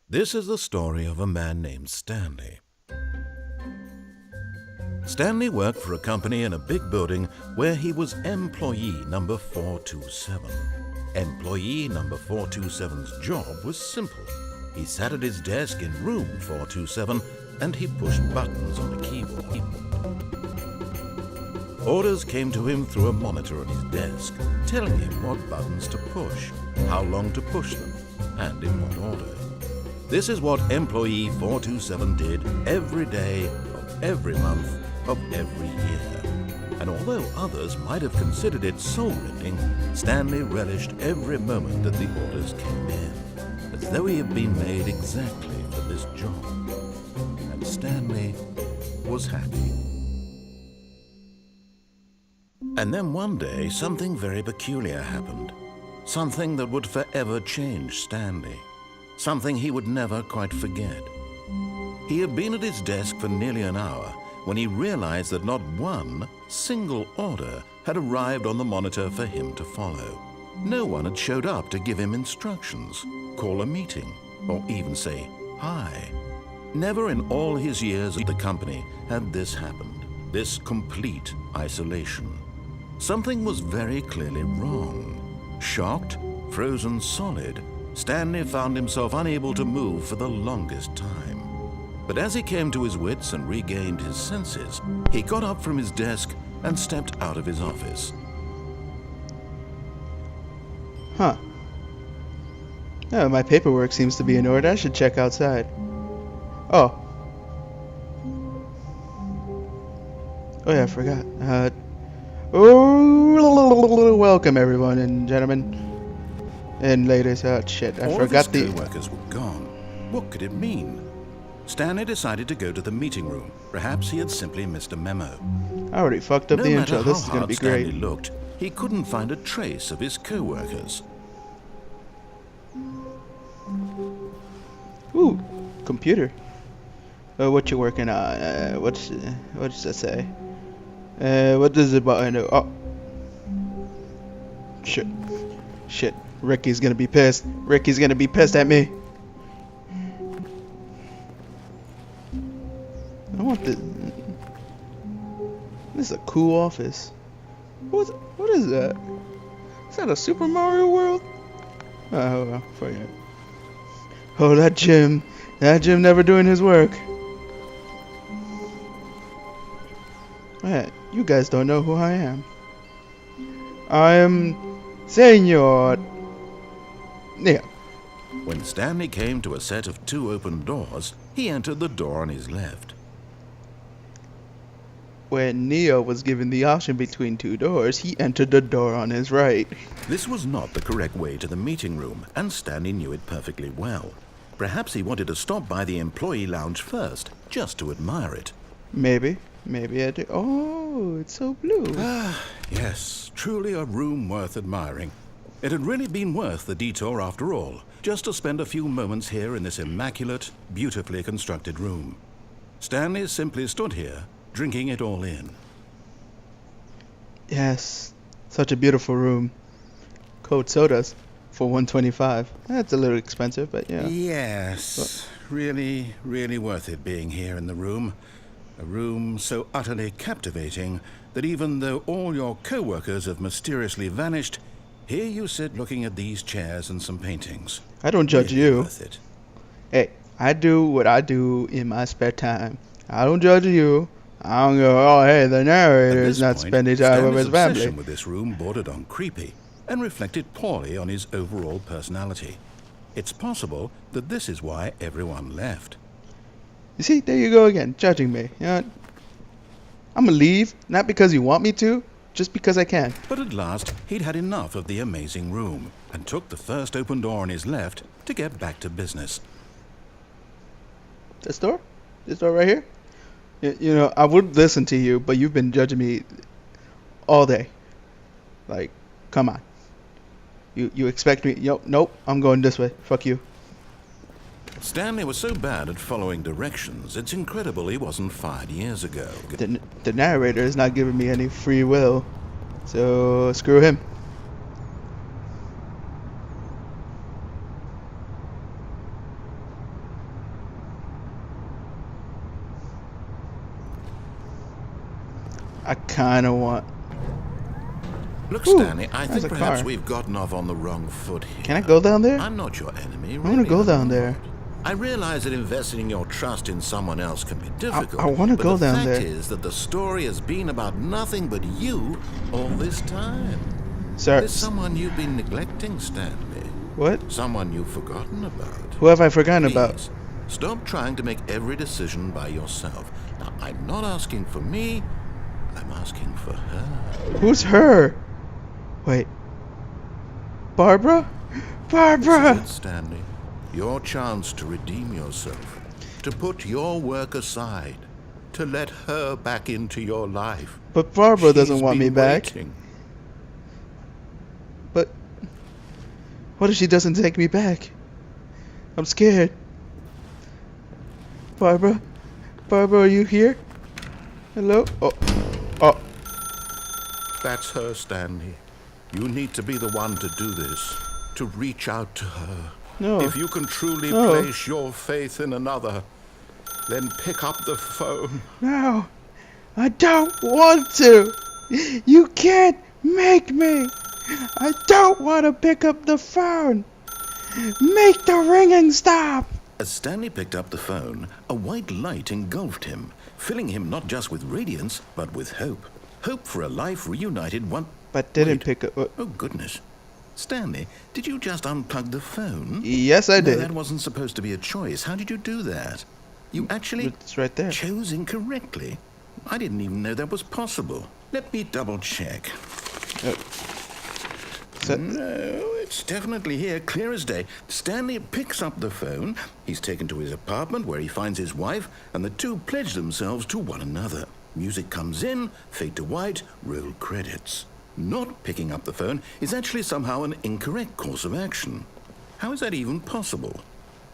This is the story of a man named Stanley. Stanley worked for a company in a big building where he was employee number 427. Employee number 427's job was simple. He sat at his desk in room 427 and he pushed buttons on a keyboard. Orders came to him through a monitor on his desk, telling him what buttons to push, how long to push them, and in what order. This is what employee 427 did every day of every month of every year. And although others might have considered it soul-rending, Stanley relished every moment that the orders came in, as though he had been made exactly for this job. And Stanley was happy. And then one day, something very peculiar happened. Something that would forever change Stanley. Something he would never quite forget. He had been at his desk for nearly an hour when he realized that not one single order had arrived on the monitor for him to follow. No one had showed up to give him instructions, call a meeting, or even say hi. Never in all his years at the company had this happened, this complete isolation. Something was very clearly wrong. Shocked, frozen solid, Stanley found himself unable to move for the longest time. But as he came to his wits and regained his senses, he got up from his desk and stepped out of his office. Huh. Oh, my paperwork seems to be in order. I should check outside. Oh. Oh yeah, I forgot. Welcome everyone and gentlemen and ladies. Oh shit, I forgot the... All of his co-workers were gone. What could it mean? Stanley decided to go to the meeting room. Perhaps he had simply missed a memo. I already fucked up the intro. This is gonna be great. Stanley looked, he couldn't find a trace of his co-workers. Ooh, computer. What you working on? What does that say? What does the button do? Oh. Shit. Ricky's gonna be pissed. Ricky's gonna be pissed at me. I want this. This is a cool office. What is that? Is that a Super Mario World? Oh, hold on. Forget. Oh, that Jim never doing his work. Man, you guys don't know who I am. I am Senor. Yeah. When Stanley came to a set of two open doors, he entered the door on his left. When Neo was given the option between two doors, he entered the door on his right. This was not the correct way to the meeting room, and Stanley knew it perfectly well. Perhaps he wanted to stop by the employee lounge first, just to admire it. Maybe I do. Oh, it's so blue. Ah, yes, truly a room worth admiring. It had really been worth the detour after all, just to spend a few moments here in this immaculate, beautifully constructed room. Stanley simply stood here, drinking it all in. Yes, such a beautiful room. Cold sodas for $125. That's a little expensive, but yeah. Yes, really, really worth it being here in the room. A room so utterly captivating that even though all your co-workers have mysteriously vanished, here you sit looking at these chairs and some paintings. I don't judge really you. Worth it. Hey, I do what I do in my spare time. I don't judge you. I don't go, oh hey, the narrator is not spending time with his family. Obsession with this room bordered on creepy and reflected poorly on his overall personality. It's possible that this is why everyone left. You see, there you go again, judging me. You know what? I'm gonna leave, not because you want me to, just because I can. But at last, he'd had enough of the amazing room and took the first open door on his left to get back to business. This door? This door right here? You know, I would listen to you, but you've been judging me all day. Like, come on. You expect me? Nope, I'm going this way. Fuck you. Stanley was so bad at following directions, it's incredible he wasn't fired years ago. The narrator is not giving me any free will, so screw him. I kind of want. Look, Ooh, Stanley, I there's think a perhaps car. we've gotten off on the wrong foot here. Can I go down there? I'm not your enemy. I want to go down there. I realize that investing your trust in someone else can be difficult. I want to go down there. But the fact is that the story has been about nothing but you all this time. Sir. There's someone you've been neglecting, Stanley. What? Someone you've forgotten about. Who have I forgotten Please, about? stop trying to make every decision by yourself. Now, I'm not asking for me. I'm asking for her. Who's her? Wait. Barbara? Barbara! This is it, Stanley. Your chance to redeem yourself. To put your work aside. To let her back into your life. But Barbara doesn't She's want me been back. waiting. But what if she doesn't take me back? I'm scared. Barbara? Barbara, are you here? Hello? Oh. Oh. That's her, Stanley. You need to be the one to do this. To reach out to her. No. If you can truly No. place your faith in another, then pick up the phone. No. I don't want to. You can't make me. I don't want to pick up the phone. Make the ringing stop. As Stanley picked up the phone, a white light engulfed him, filling him not just with radiance, but with hope. Hope for a life reunited one... But didn't Wait. pick up. Oh, goodness. Stanley, did you just unplug the phone? Yes, I No, did. that wasn't supposed to be a choice. How did you do that? You actually It's right there. chose incorrectly. I didn't even know that was possible. Let me double check. No, it's definitely here, clear as day. Stanley picks up the phone. He's taken to his apartment where he finds his wife, and the two pledge themselves to one another. Music comes in, fade to white, roll credits. Not picking up the phone is actually somehow an incorrect course of action. How is that even possible?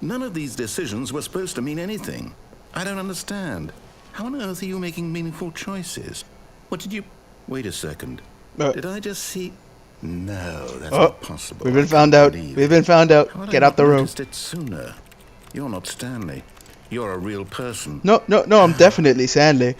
None of these decisions were supposed to mean anything. I don't understand. How on earth are you making meaningful choices? What did you... Wait a second. Did I just see... No, that's not possible. We've been I found can't out. believe We've it. been found out. How had I Get out not the room. noticed it sooner? You're not Stanley. You're a real person. No, I'm definitely Stanley.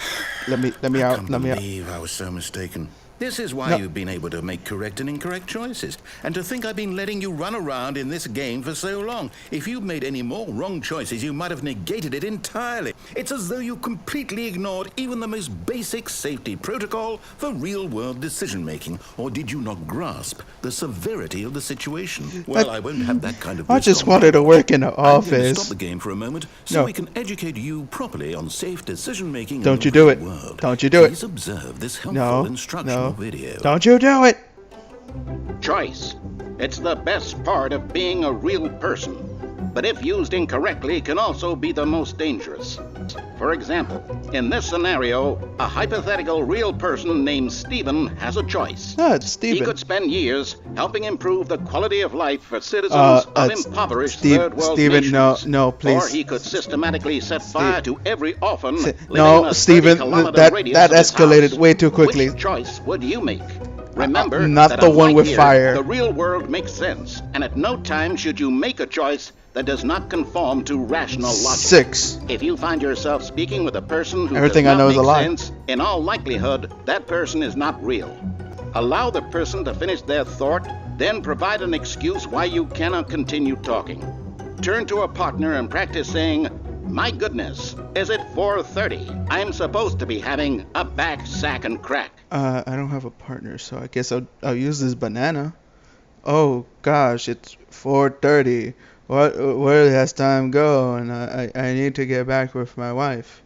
Let me I out. can't Let me out. believe I was so mistaken. This is why No. you've been able to make correct and incorrect choices. And to think I've been letting you run around in this game for so long. If you'd made any more wrong choices, you might have negated it entirely. It's as though you completely ignored even the most basic safety protocol for real-world decision-making. Or did you not grasp the severity of the situation? Well, I won't have that kind of I risk just on wanted me. to work in the I'm going to office. stop the game for a moment so No. we can educate you properly on safe decision-making. Don't in the you do real it. world. Don't you do it. Please observe this helpful No, instructional no. video. Don't you do it. Choice. It's the best part of being a real person, but if used incorrectly can also be the most dangerous. For example, in this scenario, a hypothetical real person named Stephen has a choice. No, it's He Steven. could spend years helping improve the quality of life for citizens of impoverished third world Steven, nations. no, please. Or he could systematically set fire to every orphan living in No, a Steven, 30-kilometer that radius that of his escalated house. way too quickly. Which choice would you make? Remember, Not that the one unlike with here, fire. The real world makes sense, and at no time should you make a choice that does not conform to rational logic. 6. If you find yourself speaking with a person who Everything does I not know is make a lie. sense, in all likelihood, that person is not real. Allow the person to finish their thought, then provide an excuse why you cannot continue talking. Turn to a partner and practice saying, "My goodness, is it 4:30? I'm supposed to be having a back sack and crack." I don't have a partner, so I guess I'll use this banana. Oh gosh, it's 4:30. Where has time gone? I need to get back with my wife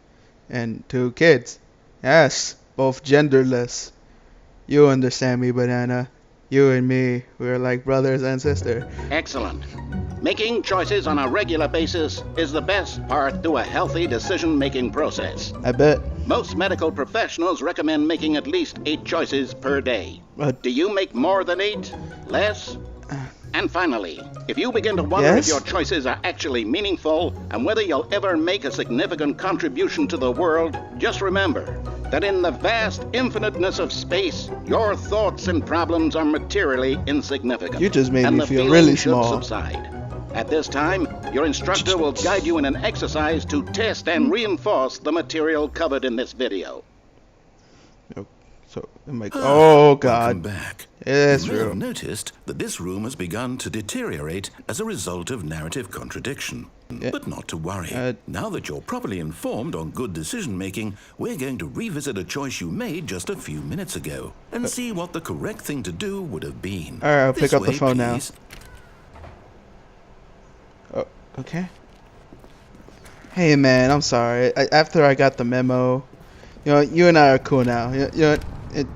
and 2 kids. Yes, both genderless. You understand me, banana. You and me, we're like brothers and sisters. Excellent. Making choices on a regular basis is the best part to a healthy decision-making process. I bet. Most medical professionals recommend making at least 8 choices per day. Do you make more than 8? Less? And finally, if you begin to wonder Yes? if your choices are actually meaningful and whether you'll ever make a significant contribution to the world, just remember that in the vast infiniteness of space, your thoughts and problems are materially insignificant. You just made and me the feel feeling really should small. subside. At this time, your instructor will guide you in an exercise to test and reinforce the material covered in this video. So I'm like, oh Welcome God, back. yes, You may have real. noticed that this room has begun to deteriorate as a result of narrative contradiction. Yeah. But not to worry. Now that you're properly informed on good decision-making, we're going to revisit a choice you made just a few minutes ago and see what the correct thing to do would have been. All right, I'll This pick up the way, phone please. now. Oh, okay. Hey man, I'm sorry. After I got the memo, you and I are cool now.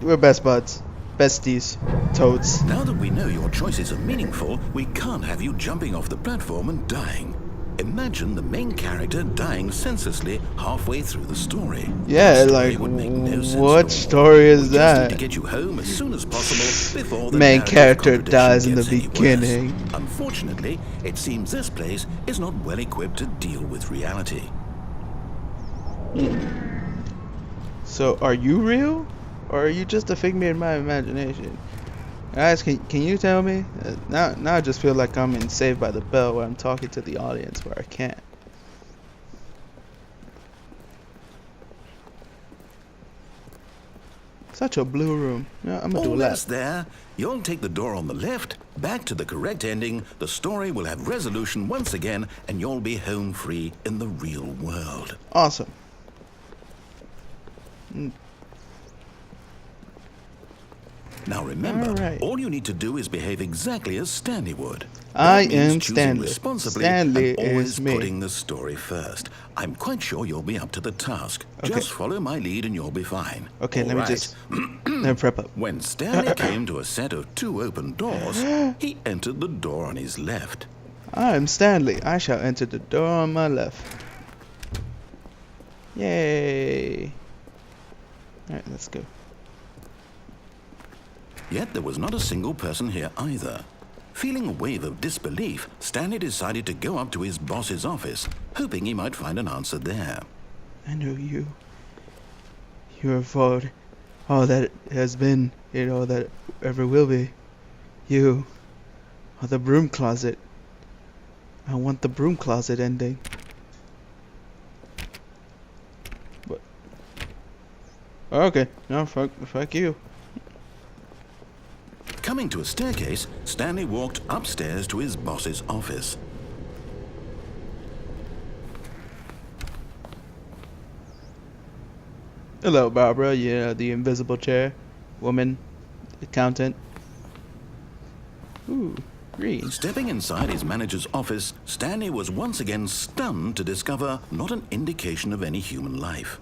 We're best buds, besties, toads. Now that we know your choices are meaningful, we can't have you jumping off the platform and dying. Imagine the main character dying senselessly halfway through the story. Yeah, That story like, would make no sense what at all. story is We just that? need to get you home as soon as possible before the Main narrative character contradiction dies in the gets any worse. beginning. Unfortunately, it seems this place is not well equipped to deal with reality. So, are you real, or are you just a figment of my imagination? Guys, can you tell me? Now I just feel like I'm in Saved by the Bell, where I'm talking to the audience where I can't. Such a blue room. Yeah, I'm gonna do Almost that. there. You'll take the door on the left, back to the correct ending, the story will have resolution once again, and you'll be home free in the real world. Awesome. Now remember, Alright. all you need to do is behave exactly as Stanley would. I That means am choosing Stanley. responsibly Stanley and always is me. putting the story first. I'm quite sure you'll be up to the task. Okay. Just follow my lead and you'll be fine. Okay, let All me right. just let me prep up. When Stanley came to a set of 2 open doors, he entered the door on his left. I am Stanley. I shall enter the door on my left. Yay! Alright, let's go. Yet there was not a single person here either. Feeling a wave of disbelief, Stanley decided to go up to his boss's office, hoping he might find an answer there. I know you. You are for all that has been, that ever will be. You are the broom closet. I want the broom closet ending. What? Okay, no, fuck you. Coming to a staircase, Stanley walked upstairs to his boss's office. Hello, Barbara. Yeah, the invisible chair, woman, accountant. Ooh, green. Stepping inside his manager's office, Stanley was once again stunned to discover not an indication of any human life.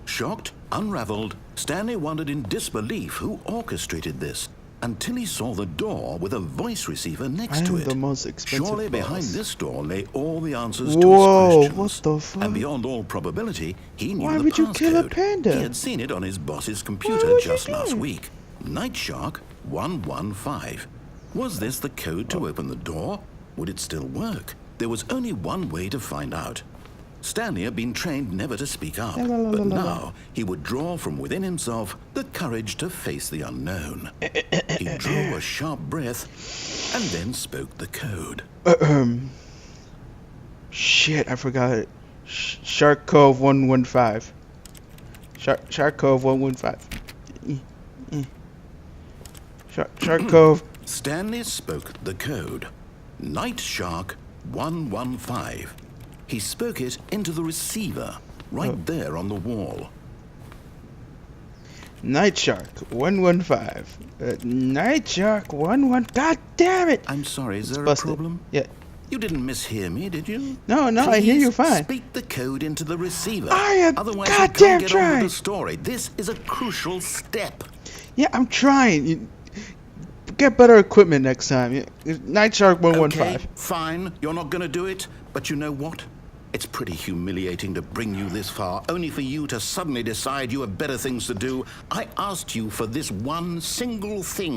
Shocked, unraveled, Stanley wondered in disbelief who orchestrated this, until he saw the door with a voice receiver next to I am it. the most expensive Surely boss. behind this door lay all the answers Whoa, to his questions. what the fuck? And beyond all probability, he knew Why the would you passcode. kill a panda? He had seen it on his boss's Why computer would you just do last it? week. Night Shark 115. Was this the code to open the door? Would it still work? There was only one way to find out. Stanley had been trained never to speak up, but now he would draw from within himself the courage to face the unknown. He drew a sharp breath and then spoke the code. Shit, I forgot it. Shark Cove 115. Shark Cove 115. Shark Cove. Stanley spoke the code. Night Shark 115. He spoke it into the receiver, right there on the wall. Night Shark 115. Night Shark 11. God damn it! I'm sorry, is there a Busted. problem? Yeah. You didn't mishear me, did you? No, I hear you Please fine. Speak the code into the receiver. I am Otherwise, you goddamn can't get on trying. with the story. This is a crucial step. Yeah, I'm trying. Get better equipment next time. Night Shark 115. Okay, fine. You're not going to do it. But you know what? It's pretty humiliating to bring you this far, only for you to suddenly decide you have better things to do. I asked you for this one single thing.